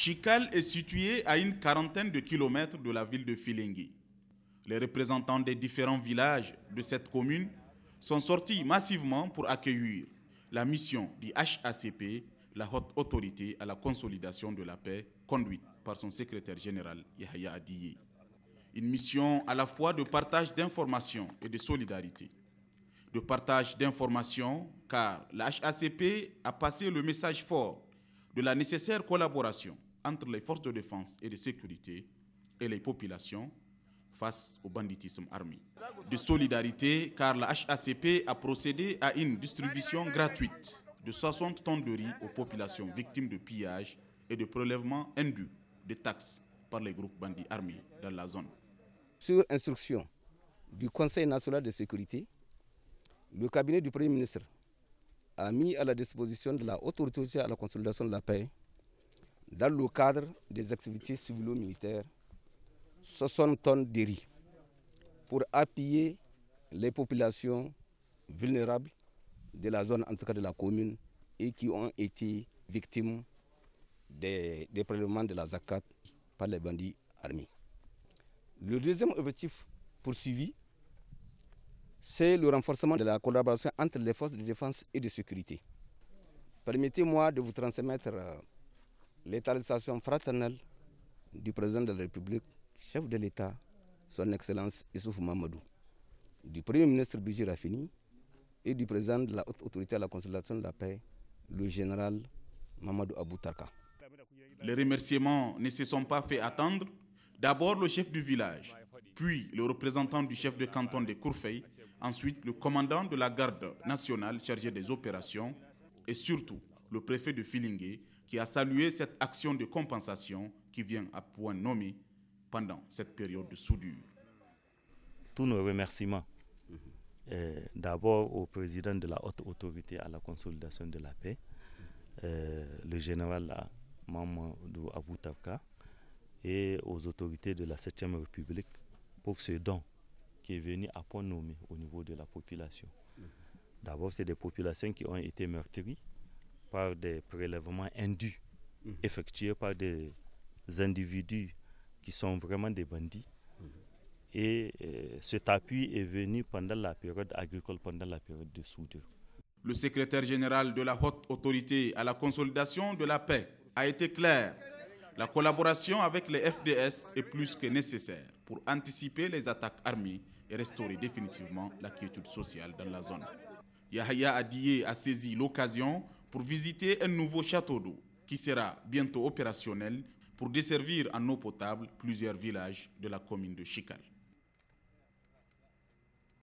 Chikal est situé à une quarantaine de kilomètres de la ville de Filengue. Les représentants des différents villages de cette commune sont sortis massivement pour accueillir la mission du HACP, la Haute Autorité à la Consolidation de la Paix, conduite par son secrétaire général Yahya Adiye. Une mission à la fois de partage d'informations et de solidarité. De partage d'informations, car la HACP a passé le message fort de la nécessaire collaboration entre les forces de défense et de sécurité et les populations face au banditisme armé. De solidarité, car la HACP a procédé à une distribution gratuite de 60 tonnes de riz aux populations victimes de pillage et de prélèvements indus de taxes par les groupes bandits armés dans la zone. Sur instruction du Conseil national de sécurité, le cabinet du Premier ministre a mis à la disposition de la Haute Autorité à la Consolidation de la Paix, dans le cadre des activités civilo-militaires, 60 tonnes de riz pour appuyer les populations vulnérables de la zone, en tout cas de la commune, et qui ont été victimes des prélèvements de la zakat par les bandits armés. Le deuxième objectif poursuivi, c'est le renforcement de la collaboration entre les forces de défense et de sécurité. Permettez-moi de vous transmettre l'étalisation fraternelle du président de la République, chef de l'État, son Excellence Issoufou Mamadou, du Premier ministre Bidji Rafini et du président de la Haute Autorité à la Consolidation de la Paix, le général Mamadou Abou Tarka. Les remerciements ne se sont pas fait attendre. D'abord le chef du village, puis le représentant du chef de canton de Kourfey, ensuite le commandant de la garde nationale chargé des opérations et surtout le préfet de Filengue qui a salué cette action de compensation qui vient à point nommé pendant cette période de soudure. Tous nos remerciements, d'abord au président de la Haute Autorité à la Consolidation de la Paix, le général Mamadou Abou Tarka, et aux autorités de la 7e République pour ce don qui est venu à point nommé au niveau de la population. D'abord, c'est des populations qui ont été meurtries par des prélèvements indus effectués par des individus qui sont vraiment des bandits. Et cet appui est venu pendant la période agricole, pendant la période de soudure. Le secrétaire général de la Haute Autorité à la Consolidation de la Paix a été clair. La collaboration avec les FDS est plus que nécessaire pour anticiper les attaques armées et restaurer définitivement la quiétude sociale dans la zone. Yahya Adiye a saisi l'occasion pour visiter un nouveau château d'eau qui sera bientôt opérationnel pour desservir en eau potable plusieurs villages de la commune de Chikal.